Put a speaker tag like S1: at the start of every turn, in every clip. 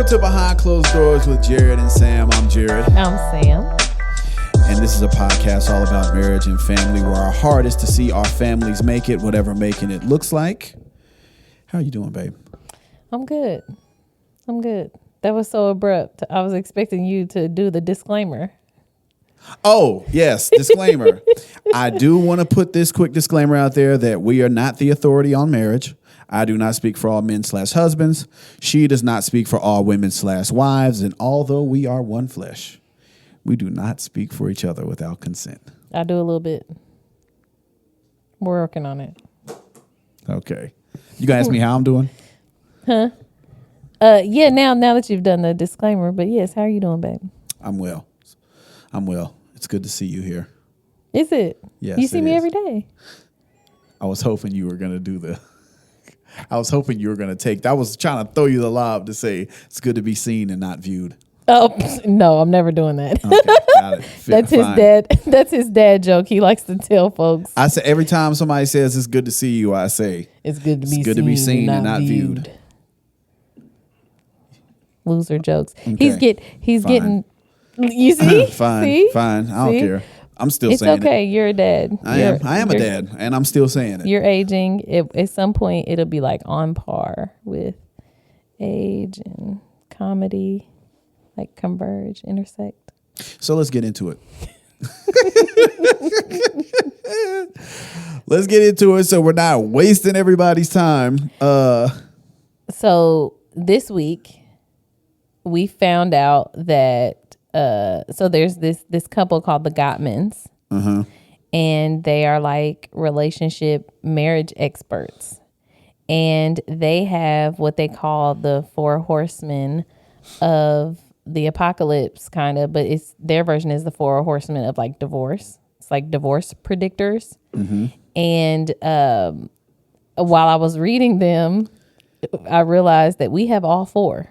S1: to Behind Closed Doors with Jared and Sam. I'm Jared.
S2: I'm Sam.
S1: And this is a podcast all about marriage and family, where our heart is to see our families make it, whatever making it looks like. How are you doing, babe?
S2: I'm good. That was so abrupt. I was expecting you to do the disclaimer.
S1: Oh, yes, disclaimer. I do want to put this quick disclaimer out there that we are not the authority on marriage. I do not speak for all men/husbands. She does not speak for all women/wives. And although we are one flesh, we do not speak for each other without consent.
S2: I do a little bit. We're working on it.
S1: Okay. You gonna ask me how I'm doing?
S2: Huh? Yeah, now that you've done the disclaimer, but yes, how are you doing, babe?
S1: I'm well. It's good to see you here.
S2: Is it?
S1: Yes.
S2: You see me every day.
S1: I was hoping you were gonna do the I was hoping you were gonna take I was trying to throw you the lob to say it's good to be seen and not viewed.
S2: Oh no, I'm never doing that.
S1: Okay, got it.
S2: That's his dad. That's his dad joke. He likes to tell folks.
S1: I say every time somebody says it's good to see you, I say
S2: it's good to be seen and not viewed. Loser jokes. Okay. He's getting. You see?
S1: Fine. I don't care. I'm still saying it.
S2: It's okay. You're a dad.
S1: I am a dad, and I'm still saying it.
S2: You're aging. At some point, it'll be like on par with age and comedy, like converge, intersect.
S1: So let's get into it. Let's get into it so we're not wasting everybody's time.
S2: So this week, we found out that so there's this couple called the Gottmans, and they are like relationship marriage experts, and they have what they call the 4 horsemen of the apocalypse, kind of, but it's their version is the 4 horsemen of like divorce. It's like divorce predictors. And while I was reading them, I realized that we have all 4.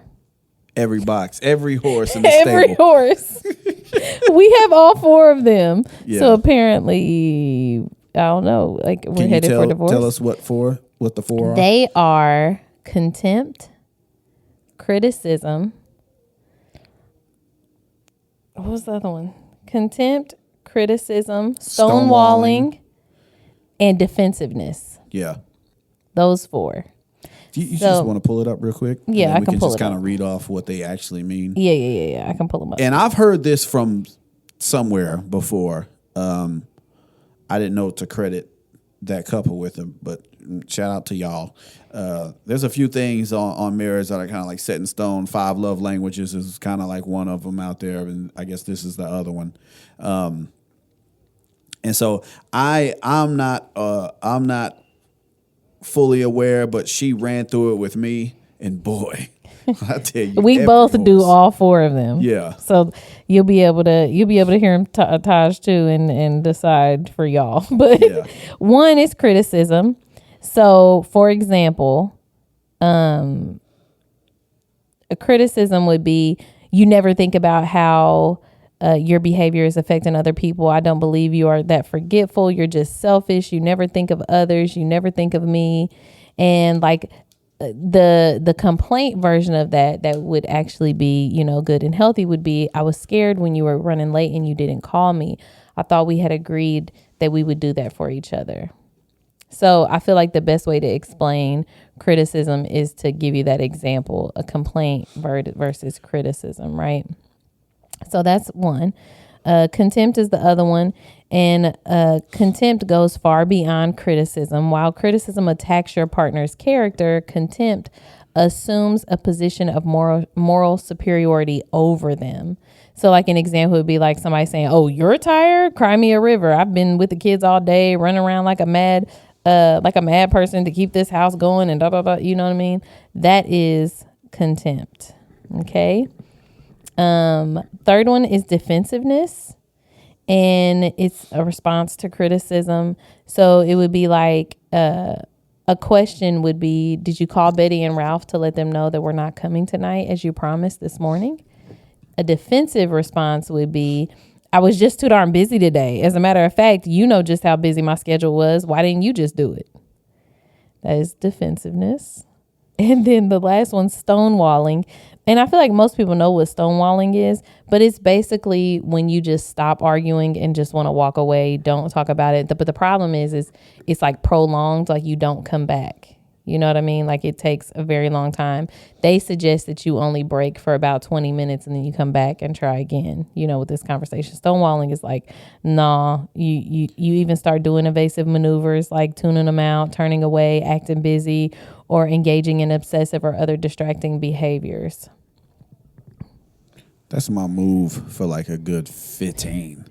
S1: Every box, every horse in the stable.
S2: Every horse. We have all 4 of them.
S1: Yeah.
S2: So apparently, I don't know, like we're headed for divorce.
S1: Tell us what the 4 are.
S2: They are contempt, criticism. What was the other one? Contempt, criticism, stonewalling, and defensiveness.
S1: Yeah.
S2: Those 4.
S1: You just want to pull it up real quick?
S2: Yeah, I can pull it up. We can
S1: just kind of read off what they actually mean.
S2: Yeah. I can pull them up.
S1: And I've heard this from somewhere before. I didn't know to credit that couple with them, but shout out to y'all. There's a few things on marriage that are kind of like set in stone. 5 love languages is kind of like one of them out there, and I guess this is the other one. And so I'm not fully aware, but she ran through it with me, and boy, I tell you,
S2: we both do all 4 of them.
S1: Yeah,
S2: so you'll be able to hear him Taj too, and decide for y'all. But one is criticism. So, for example, a criticism would be you never think about how your behavior is affecting other people. I don't believe you are that forgetful. You're just selfish. You never think of others. You never think of me. And like the complaint version of that would actually be, good and healthy would be, I was scared when you were running late and you didn't call me. I thought we had agreed that we would do that for each other. So I feel like the best way to explain criticism is to give you that example, a complaint versus criticism, right? So that's one. Contempt is the other one. And contempt goes far beyond criticism. While criticism attacks your partner's character, contempt assumes a position of moral superiority over them. So like an example would be like somebody saying, oh, you're tired? Cry me a river. I've been with the kids all day, running around like a mad person to keep this house going and you know what I mean? That is contempt. Okay. Third one is defensiveness, and it's a response to criticism. So it would be like, a question would be, did you call Betty and Ralph to let them know that we're not coming tonight as you promised this morning? A defensive response would be, I was just too darn busy today. As a matter of fact, you know just how busy my schedule was. Why didn't you just do it? That is defensiveness. And then the last one, stonewalling. And I feel like most people know what stonewalling is, but it's basically when you just stop arguing and just want to walk away, don't talk about it. But the problem is it's like prolonged, like you don't come back. You know what I mean? Like it takes a very long time. They suggest that you only break for about 20 minutes and then you come back and try again, with this conversation. Stonewalling is like, nah, you even start doing evasive maneuvers like tuning them out, turning away, acting busy, or engaging in obsessive or other distracting behaviors.
S1: That's my move for like a good 15.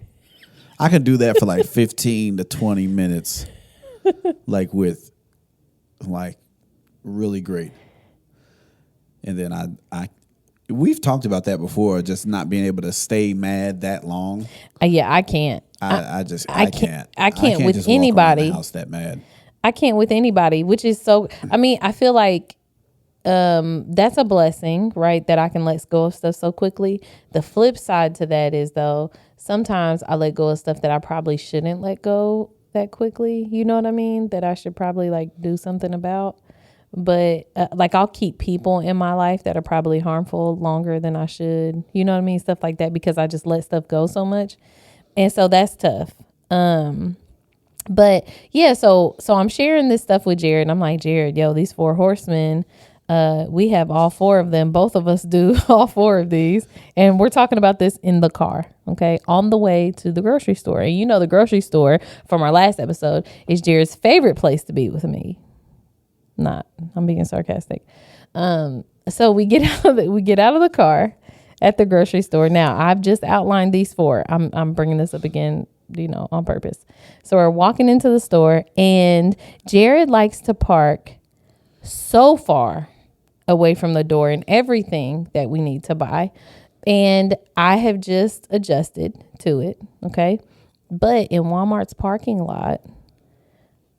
S1: I can do that for like 15 to 20 minutes, like with like really great. And then we've talked about that before, just not being able to stay mad that long.
S2: Yeah, I can't.
S1: I can't.
S2: I can't with
S1: just walk
S2: anybody.
S1: around the house that mad.
S2: I can't with anybody, which is so, I feel like that's a blessing, right? That I can let go of stuff so quickly. The flip side to that is though, sometimes I let go of stuff that I probably shouldn't let go that quickly. You know what I mean? That I should probably like do something about. But like I'll keep people in my life that are probably harmful longer than I should. You know what I mean? Stuff like that because I just let stuff go so much. And so that's tough. But yeah, so I'm sharing this stuff with Jared and I'm like, Jared, yo, these 4 horsemen, we have all 4 of them. Both of us do all 4 of these. And we're talking about this in the car, okay, on the way to the grocery store. And the grocery store from our last episode is Jared's favorite place to be with me. I'm being sarcastic. So we get out of the car at the grocery store. Now I've just outlined these 4. I'm bringing this up again, on purpose. So we're walking into the store and Jared likes to park so far away from the door and everything that we need to buy. And I have just adjusted to it. Okay. But in Walmart's parking lot,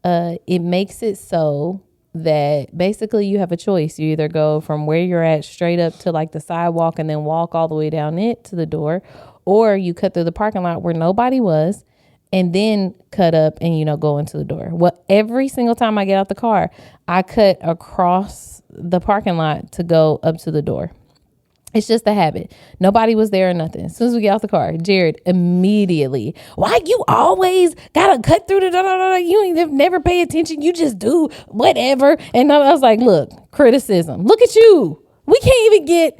S2: it makes it so that basically you have a choice. You either go from where you're at straight up to like the sidewalk and then walk all the way down it to the door, or you cut through the parking lot where nobody was and then cut up and, go into the door. Well, every single time I get out the car, I cut across the parking lot to go up to the door. It's just a habit. Nobody was there or nothing. As soon as we get out the car, Jared immediately, why you always gotta cut through the you never pay attention. You just do whatever. And I was like, look, criticism. Look at you. We can't even get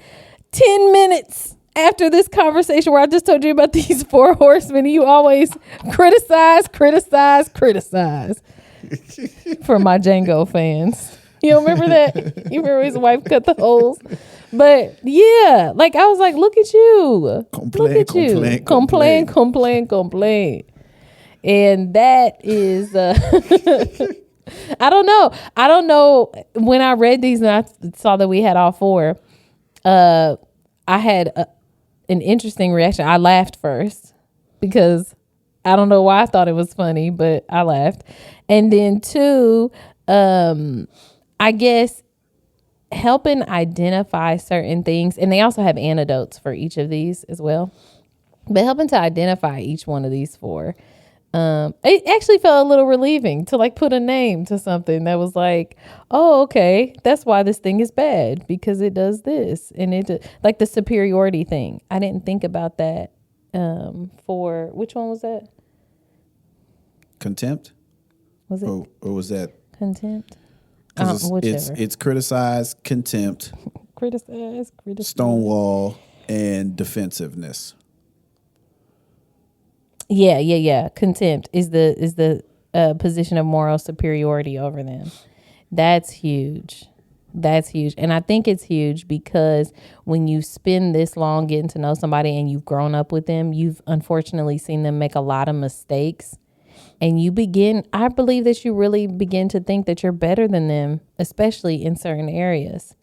S2: 10 minutes after this conversation where I just told you about these 4 horsemen. You always criticize. For my Django fans. You remember that? You remember his wife cut the holes? But yeah, like I was like, look at you. Complain. And that is, I don't know. When I read these and I saw that we had all 4, I had an interesting reaction. I laughed first because I don't know why I thought it was funny, but I laughed. And then 2, I guess helping identify certain things, and they also have antidotes for each of these as well, but helping to identify each one of these 4, it actually felt a little relieving to like put a name to something that was like, oh, okay, that's why this thing is bad because it does this. And it like the superiority thing. I didn't think about that. For which one was that?
S1: Contempt?
S2: Was it?
S1: Or was that
S2: contempt?
S1: It's criticize, contempt,
S2: criticize,
S1: stonewall, and defensiveness.
S2: Yeah. Contempt is the position of moral superiority over them. That's huge. And I think it's huge because when you spend this long getting to know somebody and you've grown up with them, you've unfortunately seen them make a lot of mistakes. And I believe that you really begin to think that you're better than them, especially in certain areas.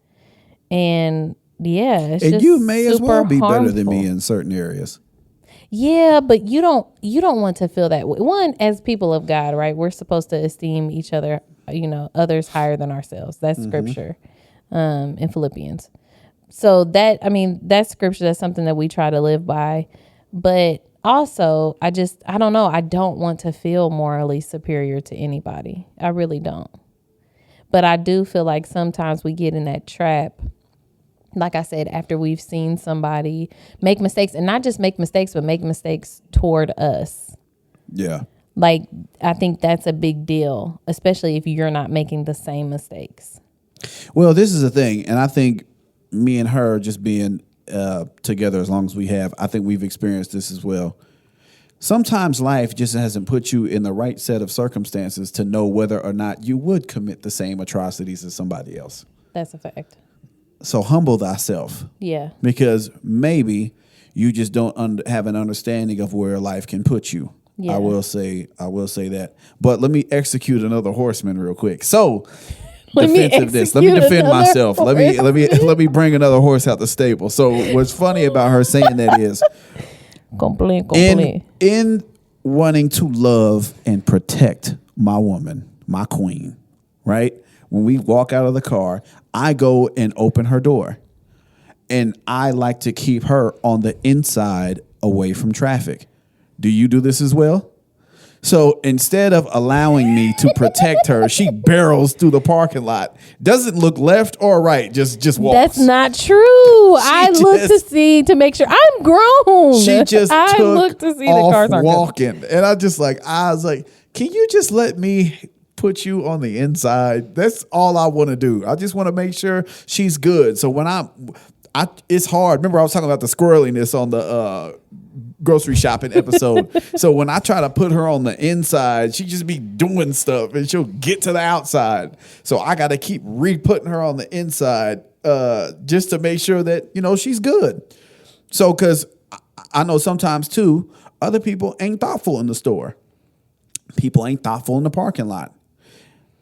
S2: And yeah,
S1: and you may as well be
S2: harmful.
S1: Better than me in certain areas.
S2: Yeah, but you don't want to feel that way. One, as people of God, right? We're supposed to esteem each other, others higher than ourselves. That's scripture in Philippians. So that's scripture. That's something that we try to live by. But also, I don't know. I don't want to feel morally superior to anybody. I really don't. But I do feel like sometimes we get in that trap like I said, after we've seen somebody make mistakes, and not just make mistakes, but make mistakes toward us.
S1: Yeah.
S2: Like, I think that's a big deal, especially if you're not making the same mistakes.
S1: Well, this is the thing, and I think me and her just being together as long as we have, I think we've experienced this as well. Sometimes life just hasn't put you in the right set of circumstances to know whether or not you would commit the same atrocities as somebody else.
S2: That's a fact.
S1: So humble thyself.
S2: Yeah.
S1: Because maybe you just don't have an understanding of where life can put you.
S2: Yeah.
S1: I will say that. But let me execute another horseman real quick. So Let me defend myself. Let me bring another horse out the stable. So what's funny about her saying that is in wanting to love and protect my woman, my queen, right? When we walk out of the car, I go and open her door. And I like to keep her on the inside away from traffic. Do you do this as well? So instead of allowing me to protect her, she barrels through the parking lot. Doesn't look left or right, just walks.
S2: That's not true. I look to make sure I'm grown.
S1: She just
S2: I look to see the cars aren't
S1: walking. And I was like, can you just let me put you on the inside? That's all I want to do. I just want to make sure she's good. So when it's hard. Remember I was talking about the squirreliness on the grocery shopping episode. So when I try to put her on the inside, she just be doing stuff and she'll get to the outside. So I got to keep re-putting her on the inside just to make sure that, she's good. So because I know sometimes too, other people ain't thoughtful in the store. People ain't thoughtful in the parking lot.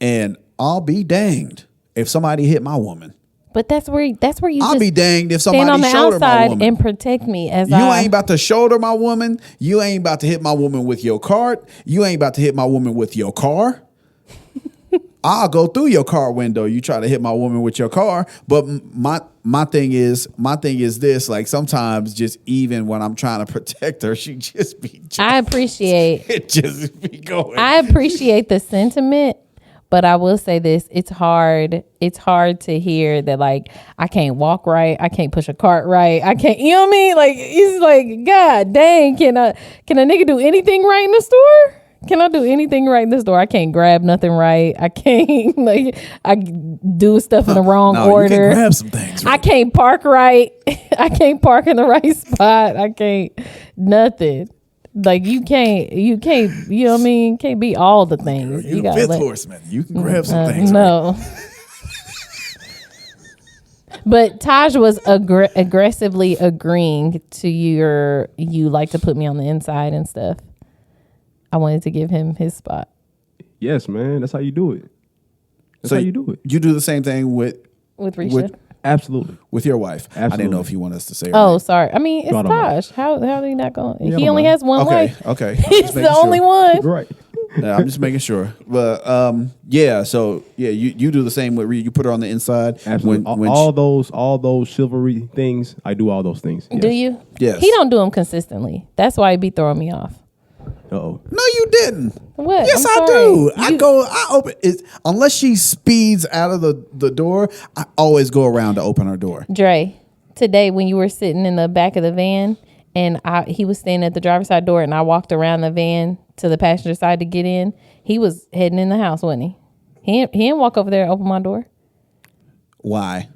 S1: And I'll be danged if somebody hit my woman.
S2: But that's where you
S1: I'll be danged if
S2: stand on
S1: somebody
S2: the
S1: shoulder my
S2: outside
S1: woman.
S2: and protect me
S1: You ain't about to shoulder my woman. You ain't about to hit my woman with your cart. You ain't about to hit my woman with your car. I'll go through your car window. You try to hit my woman with your car. But my thing is this, like sometimes just even when I'm trying to protect her, she just be
S2: I appreciate
S1: it just be going.
S2: I appreciate the sentiment. But I will say this, it's hard to hear that, like, I can't walk right, I can't push a cart right, I can't, you know what I mean? Like, it's like, God dang, can a nigga do anything right in the store? Can I do anything right in the store? I can't grab nothing right. I can't, like, I do stuff in the wrong order.
S1: You can grab some things right.
S2: I can't park right. I can't park in the right spot. I can't, nothing. Like you can't, you know what I mean? Can't be all the things.
S1: You're the fifth horseman. You can grab some things.
S2: No. But Taj was aggressively agreeing to you like to put me on the inside and stuff. I wanted to give him his spot.
S3: Yes, man. That's how you do it. That's how you do it.
S1: You do the same thing with
S2: Risha?
S3: Absolutely.
S1: With your wife.
S3: Absolutely.
S1: I didn't know if you want us to say her
S2: Oh,
S1: name.
S2: sorry. I mean, it's Taj. How are you not going?
S3: Yeah,
S2: He only has one wife.
S1: Okay.
S2: He's the only one.
S3: Right.
S1: Yeah, I'm just making sure. But so you do the same with Rhea. You put her on the inside.
S3: Absolutely. All those chivalry things, I do all those things. Yes.
S2: Do you?
S1: Yes.
S2: He don't do them consistently. That's why he be throwing me off.
S3: Uh-oh.
S1: No, you didn't.
S2: What?
S1: Yes,
S2: I'm
S1: I
S2: sorry.
S1: do. I open it unless she speeds out of the door. I always go around to open her door.
S2: Dre, today when you were sitting in the back of the van and he was standing at the driver's side door and I walked around the van to the passenger side to get in, he was heading in the house, wasn't he? He didn't walk over there and open my door.
S1: Why?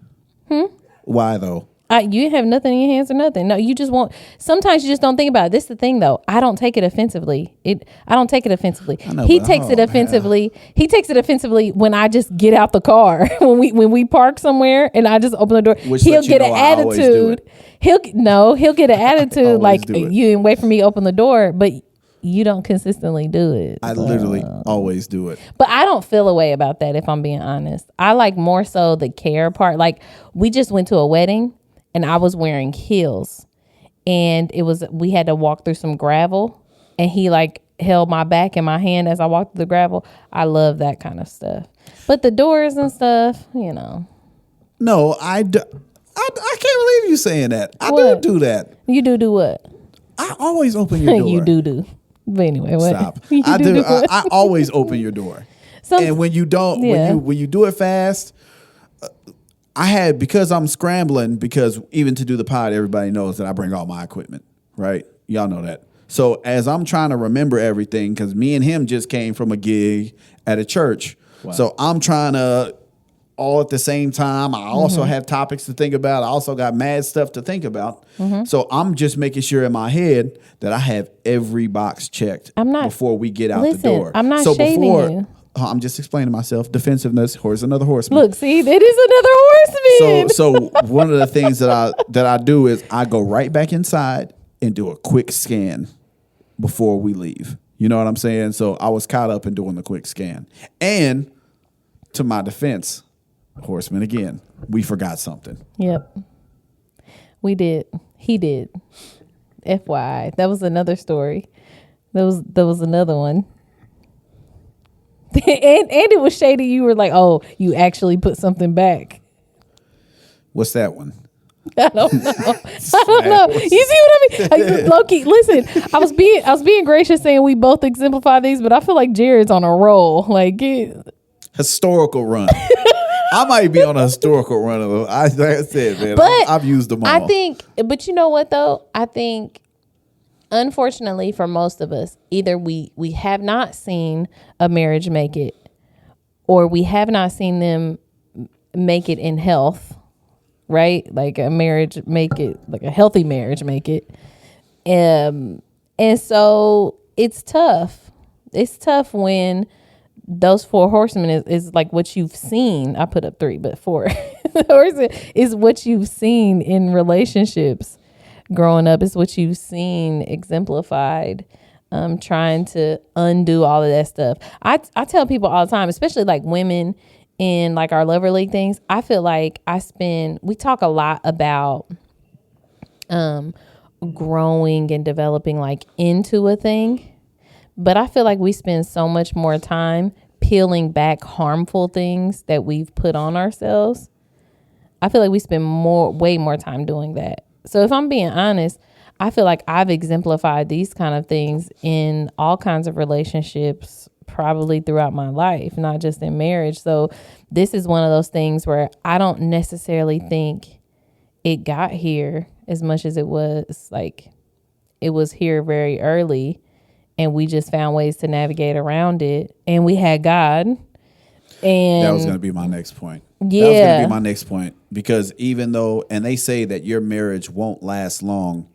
S1: Why though?
S2: You didn't have nothing in your hands or nothing. No, you just won't. Sometimes you just don't think about it. This is the thing, though. I don't take it offensively. I don't take it offensively. He takes it offensively. He takes it offensively when I just get out the car. when we park somewhere and I just open the door. He'll get an attitude. He'll get an attitude like you didn't wait for me to open the door, but you don't consistently do it.
S1: I literally always do it.
S2: But I don't feel a way about that, if I'm being honest. I like more so the care part. Like we just went to a wedding. And I was wearing heels, and we had to walk through some gravel, and he like held my back and my hand as I walked through the gravel. I love that kind of stuff. But the doors and stuff,
S1: No, I can't believe you saying that. I do that.
S2: You do what?
S1: I always open your door.
S2: You do. But anyway, what?
S1: Stop. I do. I always open your door. And when you don't, when you do it fast, because I'm scrambling, because even to do the pod, everybody knows that I bring all my equipment, right? Y'all know that. So as I'm trying to remember everything, because me and him just came from a gig at a church. Wow. So I'm trying to all at the same time. I also have topics to think about. I also got mad stuff to think about. So I'm just making sure in my head that I have every box checked before we get out the door.
S2: I'm not shading you.
S1: I'm just explaining myself. Defensiveness. Here's another horseman.
S2: Look, see, it is another horseman.
S1: So one of the things that I do is I go right back inside and do a quick scan before we leave. You know what I'm saying? So I was caught up in doing the quick scan. And to my defense, horseman again, we forgot something.
S2: Yep. We did. He did. FYI. That was another story. There was another one. and it was shady. You were like, oh, you actually put something back.
S1: What's that one?
S2: I don't know. I don't know. You see what I mean? Low-key, listen, I was being gracious saying we both exemplify these, but I feel like Jared's on a roll. Like
S1: historical run. I might be on a historical run of them. Like I said, man, but I've used them all.
S2: I think, but you know what though? I think, unfortunately, for most of us, either we have not seen a marriage make it, or we have not seen them make it in health, right? Like a marriage make it, like a healthy marriage make it. And so it's tough. It's tough when those four horsemen is like what you've seen. I put up 3, but 4 horsemen is what you've seen in relationships growing up. It's what you've seen exemplified, trying to undo all of that stuff. I tell people all the time, especially like women in like our Lover League things, I feel like we talk a lot about growing and developing like into a thing. But I feel like we spend so much more time peeling back harmful things that we've put on ourselves. I feel like we spend way more time doing that. So if I'm being honest, I feel like I've exemplified these kind of things in all kinds of relationships probably throughout my life, not just in marriage. So this is one of those things where I don't necessarily think it got here as much as it was here very early. And we just found ways to navigate around it. And we had God. And
S1: that was going to be my next point.
S2: Yeah.
S1: That was going to be my next point. Because even though, and they say that your marriage won't last long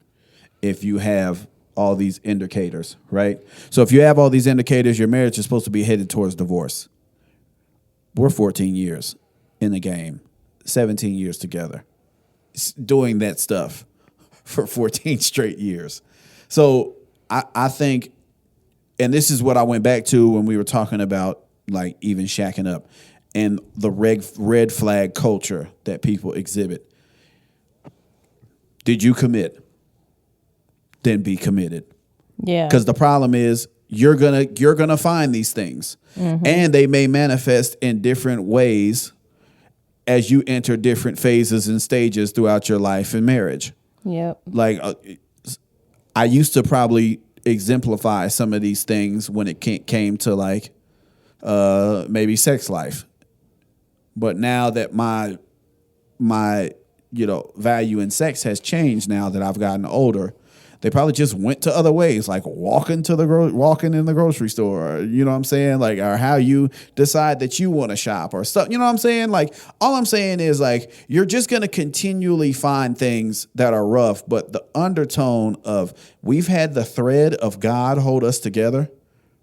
S1: if you have all these indicators, right? So if you have all these indicators, your marriage is supposed to be headed towards divorce. We're 14 years in the game, 17 years together, doing that stuff for 14 straight years. So I think, and this is what I went back to when we were talking about like even shacking up and the red flag culture that people exhibit. Did you commit? Then be committed.
S2: Yeah.
S1: Because the problem is you're gonna find these things, and they may manifest in different ways as you enter different phases and stages throughout your life and marriage.
S2: Yep.
S1: Like I used to probably exemplify some of these things when it came to like maybe sex life, but now that my value in sex has changed now that I've gotten older, they probably just went to other ways, like walking in the grocery store, or, you know what I'm saying? Like, or how you decide that you want to shop or stuff. You know what I'm saying? Like, all I'm saying is like, you're just going to continually find things that are rough, but the undertone of we've had the thread of God hold us together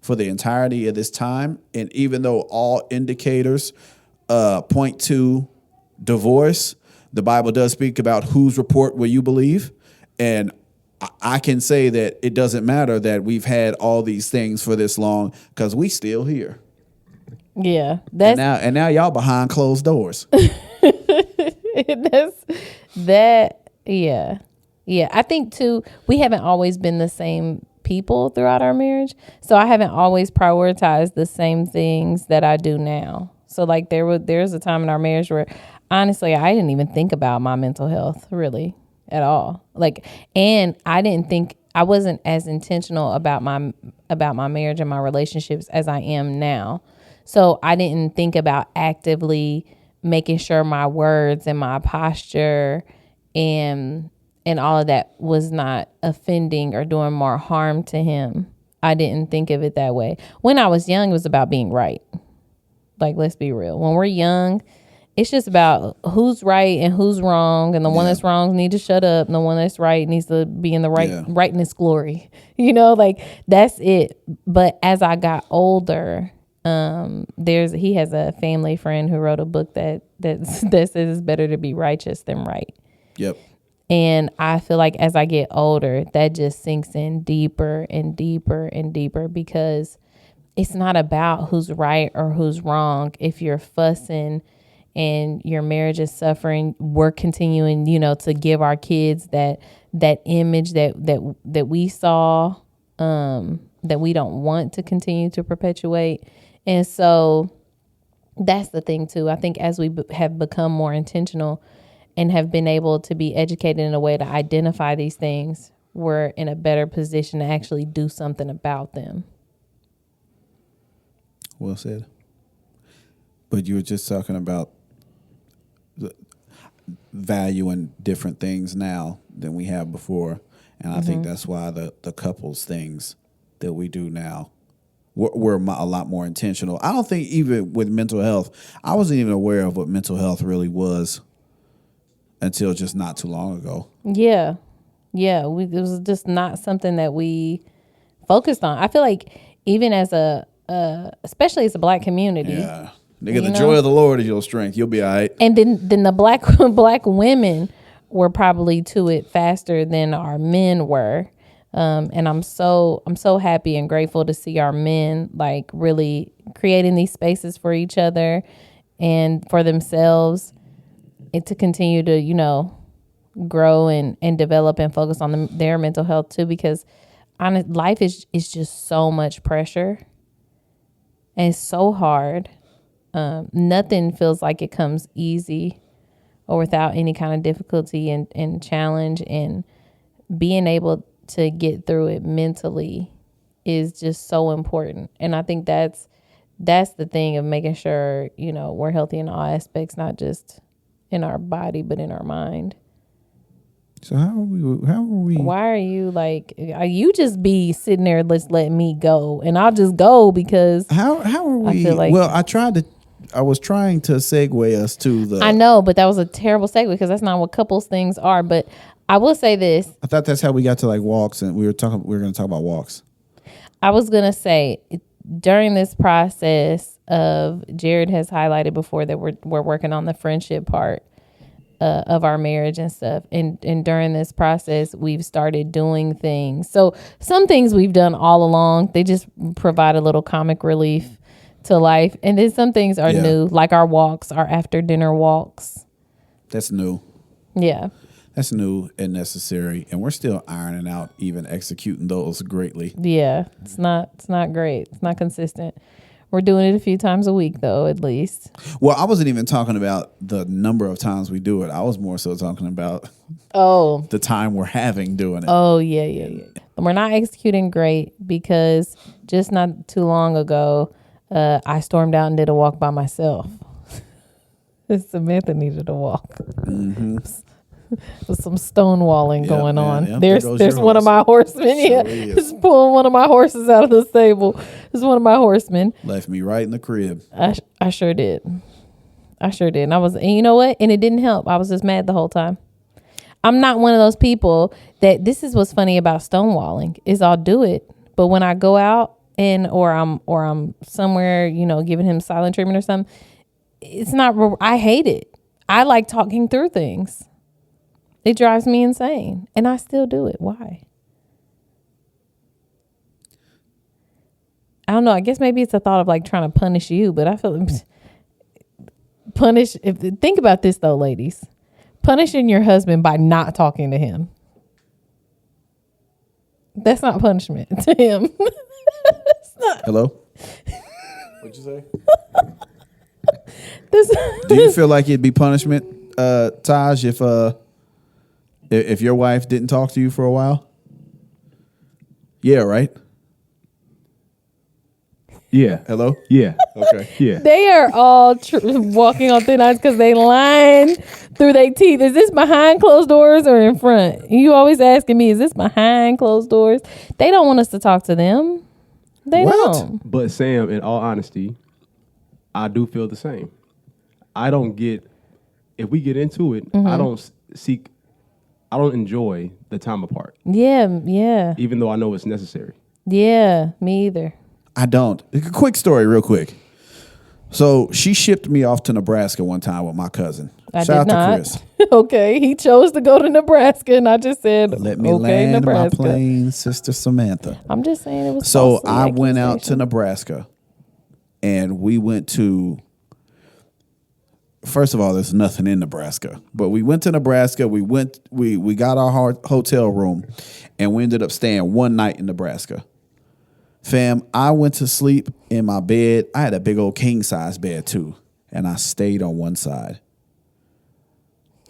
S1: for the entirety of this time. And even though all indicators point to divorce, the Bible does speak about whose report will you believe? And I can say that it doesn't matter that we've had all these things for this long because we still here.
S2: Yeah.
S1: And now y'all behind closed doors.
S2: Yeah. I think too, we haven't always been the same people throughout our marriage. So I haven't always prioritized the same things that I do now. So like there's a time in our marriage where honestly, I didn't even think about my mental health really at all. Like, and I wasn't as intentional about my marriage and my relationships as I am now. So I didn't think about actively making sure my words and my posture and all of that was not offending or doing more harm to him. I didn't think of it that way. When I was young, it was about being right. Like, let's be real. When we're young, it's just about who's right and who's wrong. And the one that's wrong needs to shut up. And the one that's right needs to be in the rightness glory. You know, like, that's it. But as I got older, he has a family friend who wrote a book that says it's better to be righteous than right.
S1: Yep.
S2: And I feel like as I get older, that just sinks in deeper and deeper and deeper, because it's not about who's right or who's wrong. If you're fussing and your marriage is suffering, we're continuing, to give our kids that image that we saw, that we don't want to continue to perpetuate. And so that's the thing too. I think as we have become more intentional and have been able to be educated in a way to identify these things, we're in a better position to actually do something about them.
S1: Well said. But you were just talking about the valuing different things now than we have before. And I think that's why the couples things that we do now, we're a lot more intentional. I don't think even with mental health, I wasn't even aware of what mental health really was until just not too long ago.
S2: Yeah. Yeah. It was just not something that we focused on. I feel like even as especially as a Black community.
S1: Yeah. Nigga, the joy of the Lord is your strength. You'll be all right.
S2: And then the black women were probably to it faster than our men were. And I'm so happy and grateful to see our men like really creating these spaces for each other and for themselves, and to continue to, grow and develop and focus on their mental health too, because life is just so much pressure and it's so hard. Nothing feels like it comes easy or without any kind of difficulty and challenge, and being able to get through it mentally is just so important. And I think that's the thing of making sure, we're healthy in all aspects, not just in our body, but in our mind.
S1: So how are we?
S2: Why are you like, you just be sitting there, letting me go, and I'll just go because
S1: how are we?
S2: I feel like,
S1: well, I was trying to segue us to the.
S2: I know, but that was a terrible segue because that's not what couples things are. But I will say this.
S1: I thought that's how we got to like walks, and we were going to talk about walks.
S2: I was going to say during this process of, Jared has highlighted before that we're working on the friendship part of our marriage and stuff. And during this process, we've started doing things. So some things we've done all along, they just provide a little comic relief to life. And then some things are new, like our walks, our after dinner walks. That's
S1: new.
S2: Yeah.
S1: That's new and necessary. And we're still ironing out, even executing those greatly.
S2: Yeah. It's not great. It's not consistent. We're doing it a few times a week, though, at least.
S1: Well, I wasn't even talking about the number of times we do it. I was more so talking about the time we're having doing it.
S2: Oh, yeah. We're not executing great because just not too long ago, I stormed out and did a walk by myself. Samantha needed a walk.
S1: Mm-hmm.
S2: With some stonewalling going on.
S1: Yep,
S2: there's one of my horsemen. Just pulling one of my horses out of the stable. This is one of my horsemen.
S1: Left me right in the crib.
S2: I sure did. And and you know what? And it didn't help. I was just mad the whole time. I'm not one of those people that, this is what's funny about stonewalling, is I'll do it, but when I go out or I'm somewhere, giving him silent treatment or something, it's not. I hate it. I like talking through things. It drives me insane, and I still do it. Why? I don't know. I guess maybe it's a thought of like trying to punish you, but I feel think about this though, ladies. Punishing your husband by not talking to him. That's not punishment to him. It's not.
S1: Hello? What'd you say? Do you feel like it'd be punishment, Taj, if your wife didn't talk to you for a while? Yeah, right?
S3: Yeah.
S1: Hello?
S3: Yeah.
S1: Okay.
S3: Yeah.
S2: They are all walking on thin ice because they lying through their teeth. Is this behind closed doors or in front? You always asking me, is this behind closed doors? They don't want us to talk to them. They
S1: What?
S2: don't.
S3: But Sam, in all honesty, I do feel the same. I don't get, if we get into it, I don't enjoy the time apart,
S2: Yeah.
S3: even though I know it's necessary.
S2: Yeah, me either.
S1: I don't. A quick story, real quick. So she shipped me off to Nebraska one time with my cousin.
S2: I
S1: Shout
S2: did
S1: out
S2: not.
S1: to Chris.
S2: Okay, he chose to go to Nebraska, and I just said,
S1: Let me
S2: okay,
S1: land
S2: Nebraska.
S1: my plane, Sister Samantha.
S2: I'm just saying it was.
S1: So
S2: falsely
S1: I went out to
S2: accusation.
S1: Nebraska, and we went to. First of all, there's nothing in Nebraska, but we went to Nebraska. We got our hotel room, and we ended up staying one night in Nebraska. Fam, I went to sleep in my bed. I had a big old king size bed too, and I stayed on one side.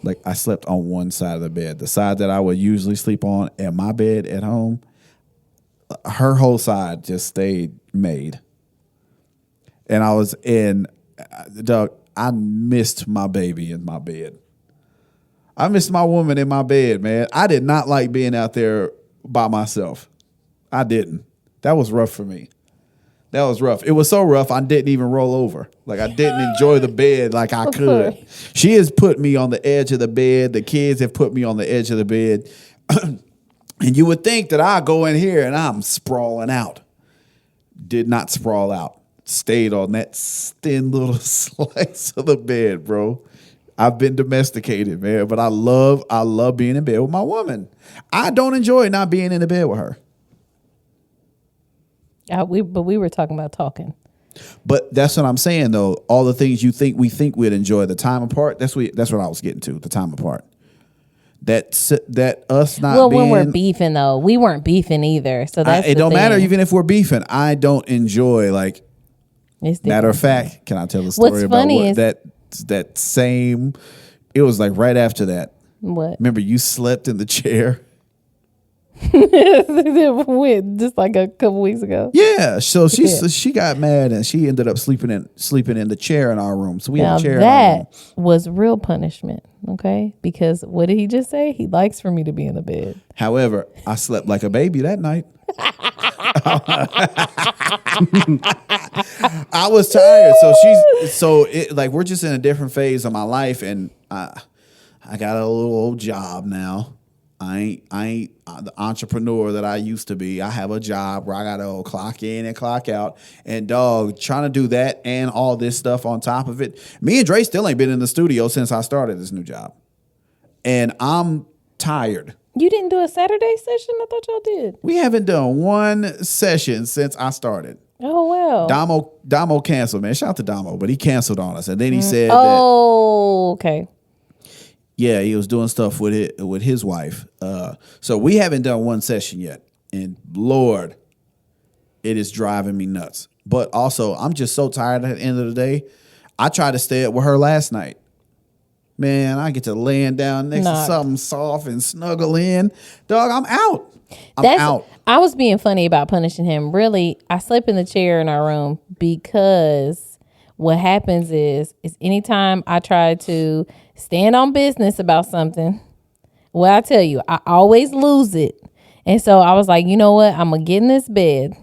S1: Like I slept on one side of the bed, the side that I would usually sleep on at my bed at home. Her whole side just stayed made, and I was in. Doug, I missed my baby in my bed. I missed my woman in my bed, man. I did not like being out there by myself. I didn't. That was rough for me. That was rough. It was so rough, I didn't even roll over. Like, I didn't enjoy the bed like I could. She has put me on the edge of the bed. The kids have put me on the edge of the bed. And you would think that I go in here and I'm sprawling out. Did not sprawl out. Stayed on that thin little slice of the bed, bro. I've been domesticated, man. But I love being in bed with my woman. I don't enjoy not being in the bed with her.
S2: We were talking about talking.
S1: But that's what I'm saying, though. All the things we think we'd enjoy, the time apart. That's what I was getting to. The time apart. That us not.
S2: Well,
S1: being,
S2: when we're beefing though, we weren't beefing either. So that's
S1: it don't
S2: the
S1: matter
S2: thing.
S1: even if we're beefing. I don't enjoy like.
S2: It's
S1: Matter of
S2: different.
S1: fact, can I tell the story
S2: What's
S1: about
S2: funny
S1: what that same? It was like right after that.
S2: What?
S1: Remember, you slept in the chair.
S2: Just like a couple weeks ago.
S1: Yeah, so she got mad and she ended up sleeping in the chair in our room. So we
S2: Now
S1: had a chair in our room.
S2: that was real punishment, okay? Because what did he just say? He likes for me to be in the bed.
S1: However, I slept like a baby that night. I was tired, so we're just in a different phase of my life, and I got a little old job now. I ain't the entrepreneur that I used to be. I have a job where I gotta clock in and clock out, and dog, trying to do that and all this stuff on top of it. Me and Dre still ain't been in the studio since I started this new job, and I'm tired.
S2: You didn't do a Saturday session? I thought y'all did.
S1: We haven't done one session since I started.
S2: Oh, wow.
S1: Damo canceled, man. Shout out to Damo, but he canceled on us. And then he said
S2: Oh, okay.
S1: yeah, he was doing stuff with his wife. So we haven't done one session yet. And Lord, it is driving me nuts. But also, I'm just so tired at the end of the day. I tried to stay up with her last night. Man, I get to laying down next to something soft and snuggle in. Dog, I'm out. I'm out.
S2: I was being funny about punishing him. Really, I slept in the chair in our room because what happens is anytime I try to stand on business about something, well, I tell you, I always lose it. And so I was like, you know what? I'm going to get in this bed.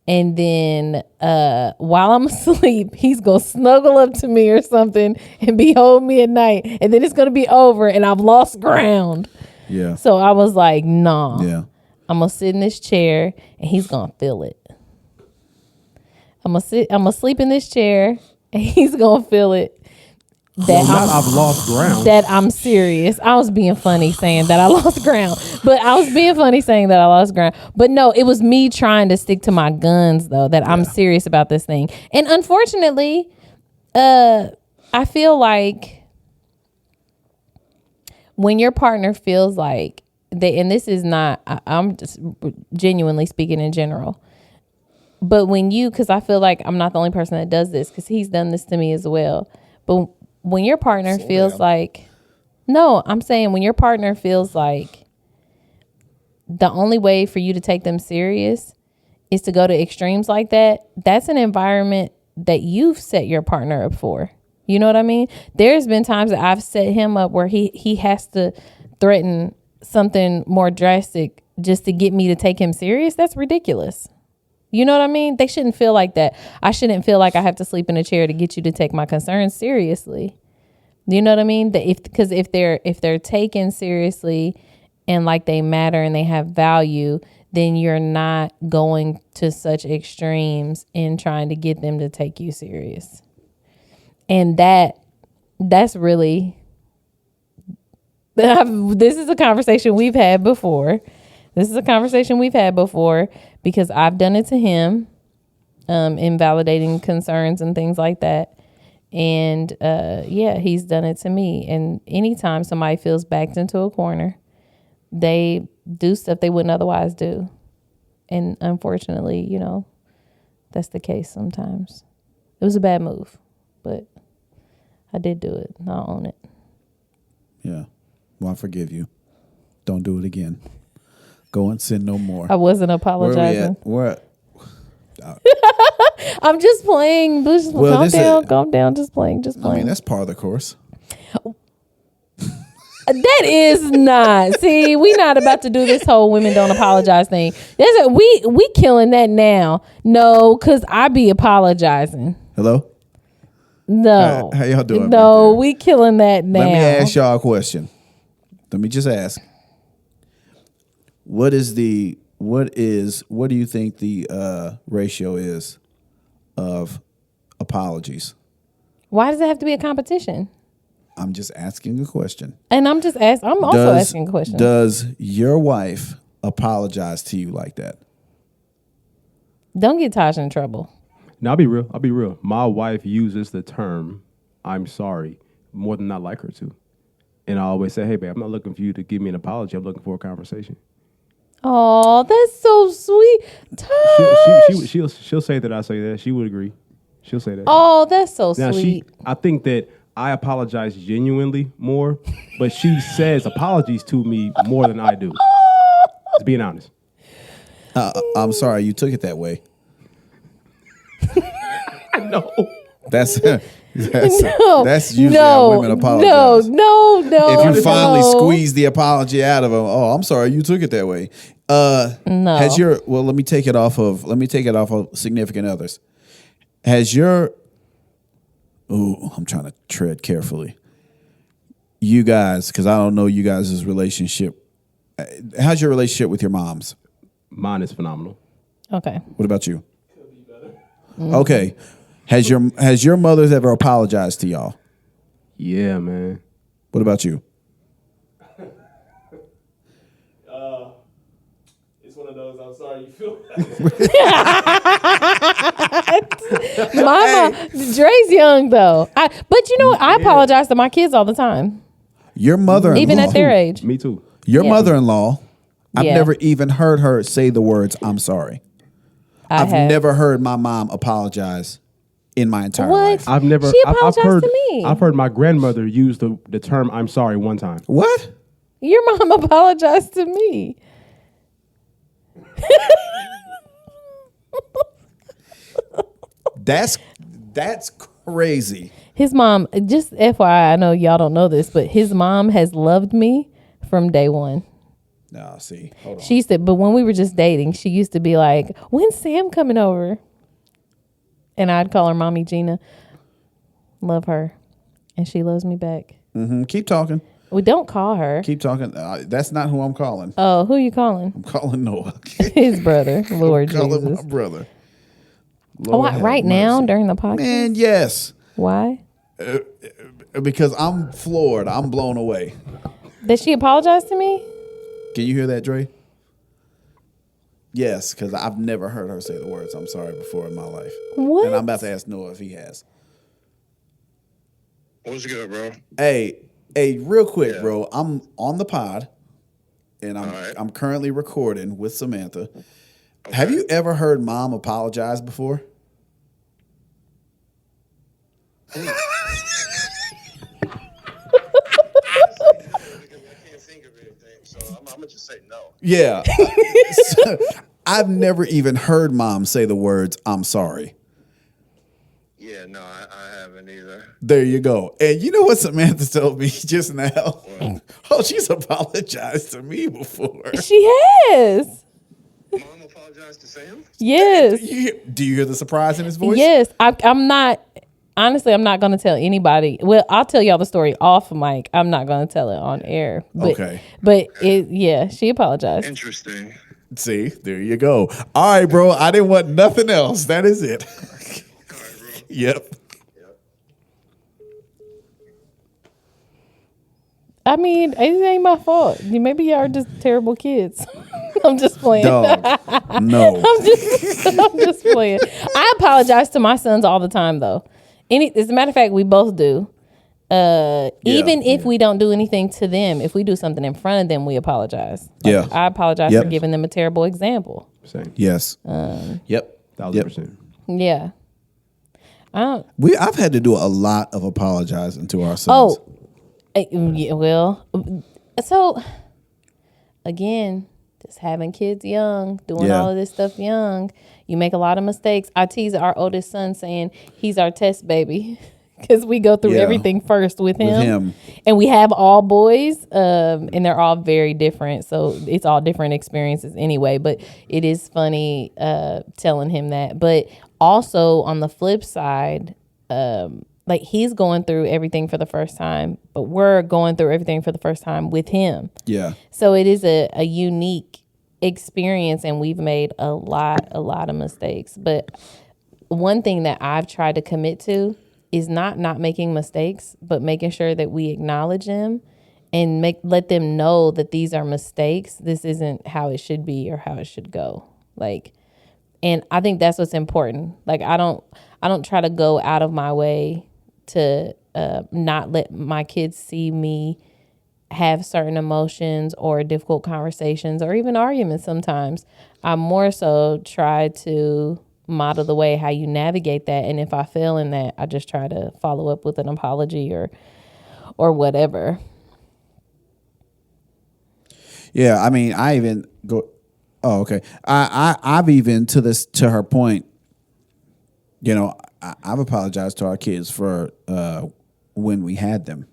S2: And then while I'm asleep, he's going to snuggle up to me or something and behold me at night. And then it's going to be over and I've lost ground.
S1: Yeah.
S2: So I was like, nah.
S1: Yeah.
S2: I'm going to sit in this chair and he's going to feel it. I'm going to sleep in this chair and he's going to feel it.
S3: I've lost ground.
S2: That I'm serious. I was being funny saying that I lost ground. But I was being funny saying that I lost ground. But no, it was me trying to stick to my guns though, that I'm serious about this thing. And unfortunately, I feel like when your partner feels like they, and this is not, I'm just genuinely speaking in general, but when because I feel like I'm not the only person that does this, because he's done this to me as well. But when your partner feels like, no, I'm saying when your partner feels like the only way for you to take them serious is to go to extremes like that, that's an environment that you've set your partner up for. You know what I mean? There's been times that I've set him up where he has to threaten something more drastic just to get me to take him serious. That's ridiculous. You know what I mean? They shouldn't feel like that. I shouldn't feel like I have to sleep in a chair to get you to take my concerns seriously. You know what I mean? That because if they're taken seriously and like they matter and they have value, then you're not going to such extremes in trying to get them to take you serious. And that's really, this is a conversation we've had before. Because I've done it to him, invalidating concerns and things like that. And he's done it to me. And anytime somebody feels backed into a corner, they do stuff they wouldn't otherwise do. And unfortunately, you know, that's the case sometimes. It was a bad move, but I did do it. I'll own it. Yeah.
S1: Well, I forgive you. Don't do it again. Go and sin no more.
S2: I wasn't apologizing.
S1: Where
S2: I'm just playing. Calm down. Just playing.
S1: I mean, that's part of the course.
S2: That is not. See, we not about to do this whole women don't apologize thing. We killing that now. No, because I be apologizing.
S1: Hello?
S2: No.
S1: How y'all doing?
S2: No, we killing that now.
S1: Let me ask y'all a question. Let me just ask. What do you think the ratio is of apologies?
S2: Why does it have to be a competition?
S1: I'm just asking a question.
S2: And I'm also asking a question.
S1: Does your wife apologize to you like that?
S2: Don't get Taj in trouble.
S3: Now, I'll be real. My wife uses the term "I'm sorry" more than I like her to. And I always say, hey, babe, I'm not looking for you to give me an apology. I'm looking for a conversation.
S2: Oh, that's so sweet. Taj.
S3: She'll say that I say that. She would agree. She'll say that.
S2: Oh, that's so
S3: now,
S2: sweet.
S3: I think that I apologize genuinely more, but she says apologies to me more than I do. Just being honest.
S1: I'm sorry you took it that way.
S3: No.
S1: That's usually how women apologize.
S2: No.
S1: If you finally squeeze the apology out of them, I'm sorry you took it that way.
S2: No.
S1: Let me take it off of significant others. I'm trying to tread carefully. You guys, because I don't know you guys' relationship. How's your relationship with your moms?
S3: Mine is phenomenal.
S2: Okay.
S1: What about you? Could be better. Okay. Has your mothers ever apologized to y'all?
S3: Yeah, man.
S1: What about you?
S3: It's one of those. I'm sorry you feel.
S2: Mama, Dre's young though. But you know what? I apologize to my kids all the time.
S1: Your mother-in-law,
S2: even at their age.
S3: Me too.
S1: Your mother-in-law, I've
S2: Yeah.
S1: never even heard her say the words "I'm sorry." I've never heard my mom apologize in my entire life.
S3: I've never.
S2: She apologized to me.
S3: I've heard my grandmother use the term "I'm sorry" one time.
S1: What?
S2: Your mom apologized to me.
S1: That's crazy.
S2: His mom, just FYI, I know y'all don't know this, but his mom has loved me from day one.
S1: No, see, hold on.
S2: She used to, but when we were just dating, she used to be like, "When's Sam coming over?" And I'd call her Mommy Gina. Love her, and she loves me back.
S1: Mm-hmm. Keep talking.
S2: We don't call her.
S1: Keep talking. That's not who I'm calling.
S2: Oh, who you calling?
S1: I'm calling Noah.
S2: His brother, Lord
S1: I'm calling
S2: Jesus.
S1: my brother.
S2: Right now during the podcast?
S1: Man, yes.
S2: Why?
S1: Because I'm floored. I'm blown away.
S2: Did she apologize to me?
S1: Can you hear that, Dre? Yes, because I've never heard her say the words "I'm sorry" before in my life.
S2: What?
S1: And I'm about to ask Noah if he has.
S4: What's good, bro?
S1: Hey, real quick, bro. I'm on the pod, and I'm currently recording with Samantha. Okay. Have you ever heard Mom apologize before?
S4: I can't think of anything, so I'm gonna just say no.
S1: Yeah. I've never even heard mom say the words, I'm sorry.
S4: Yeah, no, I haven't either.
S1: There you go. And you know what Samantha told me just now?
S4: What?
S1: Oh, she's apologized to me before.
S2: She has.
S4: Mom apologized to Sam?
S2: Yes.
S1: Do you hear the surprise in his voice?
S2: Yes. I'm not. Honestly, I'm not going to tell anybody. Well, I'll tell y'all the story off mic. I'm not going to tell it on air. But,
S1: Okay.
S2: But she apologized.
S4: Interesting.
S1: See, there you go. All right, bro. I didn't want nothing else. That is it.
S4: All right, bro.
S1: Yep.
S4: Yep.
S2: I mean, it ain't my fault. Maybe y'all are just terrible kids. I'm just playing.
S1: Dog. No.
S2: I'm just playing. I apologize to my sons all the time, though. As a matter of fact, we both do. Even if we don't do anything to them, if we do something in front of them, we apologize.
S1: Yeah.
S2: I apologize
S1: Yep.
S2: for giving them a terrible example.
S3: Same.
S1: Yes. Yep.
S3: 1,000%.
S2: Yeah.
S1: I've had to do a lot of apologizing to our sons.
S2: So again, just having kids young, doing all of this stuff young, you make a lot of mistakes. I tease our oldest son saying he's our test baby because we go through everything first with him. And we have all boys, and they're all very different. So it's all different experiences anyway. But it is funny telling him that. But also on the flip side, like he's going through everything for the first time, but we're going through everything for the first time with him.
S1: Yeah.
S2: So it is a unique experience, and we've made a lot of mistakes. But one thing that I've tried to commit to is not making mistakes, but making sure that we acknowledge them and let them know that these are mistakes. This isn't how it should be or how it should go. And I think that's what's important. Like I don't try to go out of my way to not let my kids see me have certain emotions or difficult conversations or even arguments sometimes. I more so try to model the way how you navigate that. And if I fail in that, I just try to follow up with an apology or whatever.
S1: Yeah, I mean, I even go. Oh, okay. I've even to her point. You know, I've apologized to our kids for when we had them.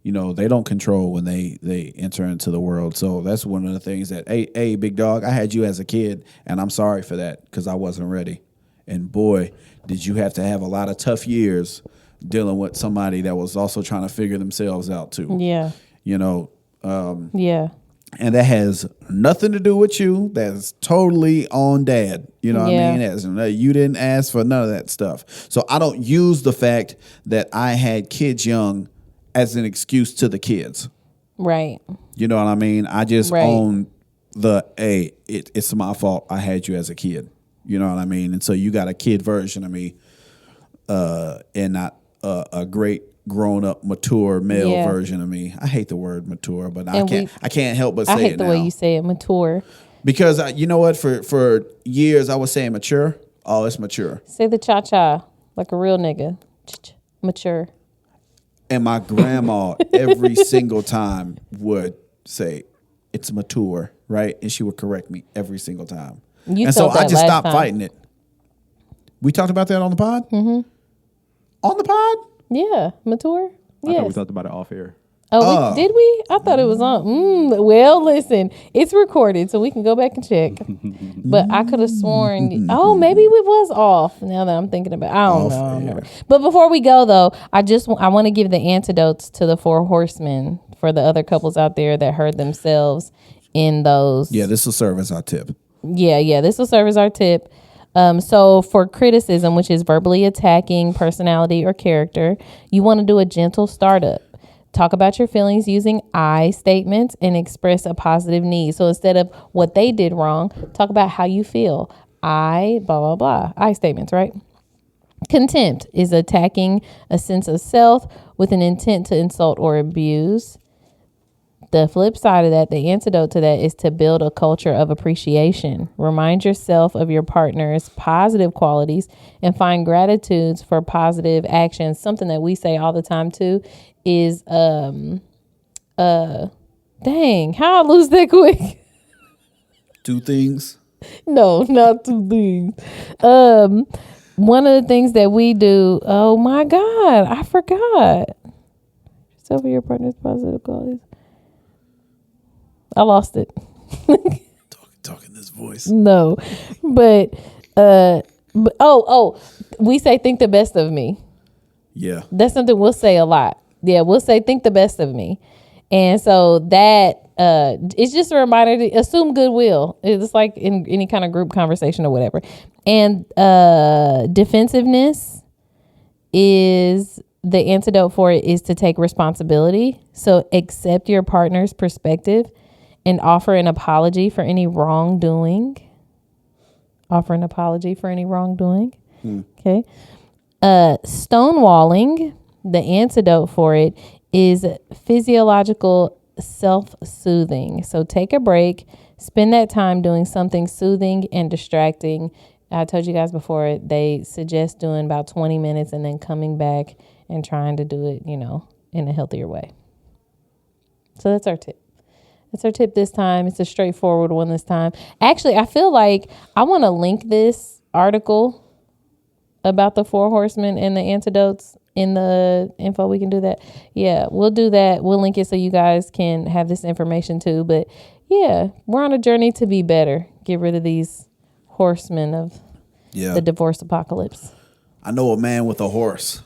S1: You know, they don't control when they enter into the world. So that's one of the things that, hey, big dog, I had you as a kid, and I'm sorry for that because I wasn't ready. And boy, did you have to have a lot of tough years dealing with somebody that was also trying to figure themselves out too.
S2: Yeah.
S1: You know.
S2: Yeah.
S1: And that has nothing to do with you. That's totally on dad. You know what I mean? You didn't ask for none of that stuff. So I don't use the fact that I had kids young as an excuse to the kids.
S2: Right.
S1: You know what I mean? I just own it's my fault. I had you as a kid. You know what I mean? And so you got a kid version of me and not a great grown up mature male version of me. I hate the word mature, but I can't help but say it now.
S2: I hate the way you say it, mature.
S1: Because you know what? For years I was saying mature. Oh, it's mature.
S2: Say the cha-cha like a real nigga. Mature.
S1: And my grandma every single time would say, it's mature, right? And she would correct me every single time. And so I just stopped fighting it. We talked about that on the pod? Mm-hmm. On the pod?
S2: Yeah, mature.
S3: I thought we talked about it off air.
S2: Did we? I thought it was on. Well, listen, it's recorded, so we can go back and check. But I could have sworn, maybe it was off. Now that I'm thinking about it. I don't know. But before we go, though, I want to give the antidotes to the 4 horsemen for the other couples out there that hurt themselves in those.
S1: Yeah, this will serve as our tip.
S2: Yeah, this will serve as our tip. So for criticism, which is verbally attacking personality or character, you want to do a gentle startup. Talk about your feelings using I statements and express a positive need. So instead of what they did wrong, talk about how you feel. I, blah, blah, blah. I statements, right? Contempt is attacking a sense of self with an intent to insult or abuse. The flip side of that, the antidote to that, is to build a culture of appreciation. Remind yourself of your partner's positive qualities and find gratitudes for positive actions. Something that we say all the time too is, dang, how I lose that quick?
S1: 2 things.
S2: No, not two things. One of the things that we do. Oh my God, I forgot. Just over your partner's positive qualities. I lost it.
S1: Talking this voice.
S2: No, but we say think the best of me.
S1: Yeah.
S2: That's something we'll say a lot. Yeah, we'll say think the best of me. And so that it's just a reminder to assume goodwill. It's like in any kind of group conversation or whatever. And defensiveness is the antidote for it is to take responsibility. So accept your partner's perspective and offer an apology for any wrongdoing. Offer an apology for any wrongdoing. Okay. Stonewalling, the antidote for it is physiological self-soothing. So take a break, spend that time doing something soothing and distracting. I told you guys before, they suggest doing about 20 minutes and then coming back and trying to do it, in a healthier way. So that's our tip. That's our tip this time. It's a straightforward one this time. Actually, I feel like I want to link this article about the 4 horsemen and the antidotes in the info. We can do that. Yeah, we'll do that. We'll link it so you guys can have this information too. But yeah, we're on a journey to be better. Get rid of these horsemen of the divorce apocalypse.
S1: I know a man with a horse.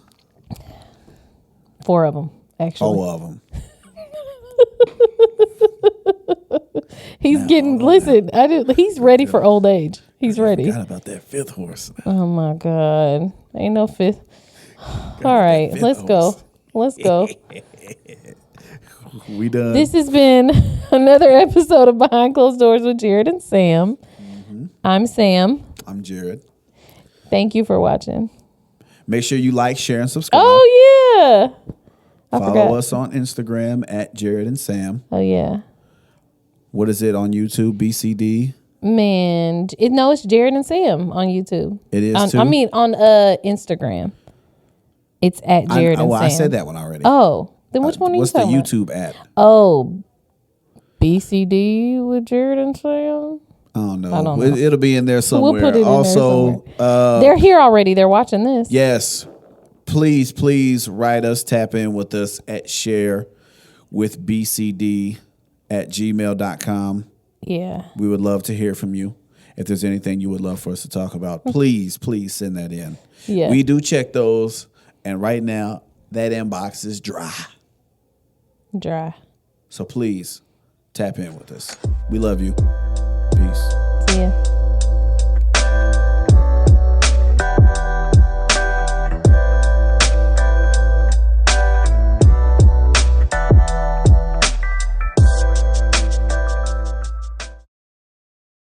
S2: 4 of them, actually.
S1: 4 of them.
S2: He's he's ready for old age. He's ready.
S1: I forgot about that 5th horse.
S2: Oh my God. Ain't no 5th. All right, let's go. Let's go.
S1: We done.
S2: This has been another episode of Behind Closed Doors with Jared and Sam. Mm-hmm. I'm Sam.
S1: I'm Jared.
S2: Thank you for watching.
S1: Make sure you like, share, and subscribe.
S2: Oh, yeah.
S1: Follow us on Instagram at Jared and Sam.
S2: Oh, yeah.
S1: What is it on YouTube? BCD?
S2: Man, it's Jared and Sam on YouTube.
S1: It is
S2: on
S1: too?
S2: on Instagram. It's at Jared and Sam.
S1: I said that one already.
S2: Oh, then which one are you talking
S1: What's the YouTube at?
S2: Oh, BCD with Jared and Sam?
S1: I don't know.
S2: I don't know.
S1: It'll be in there somewhere.
S2: We'll put it in
S1: also,
S2: there somewhere. They're here already. They're watching this.
S1: Yes. Please write us, tap in with us at share with BCD at gmail.com.
S2: Yeah.
S1: We would love to hear from you. If there's anything you would love for us to talk about, please send that in.
S2: Yeah.
S1: We do check those. And right now, that inbox is dry. So please tap in with us. We love you. Peace.
S2: See ya.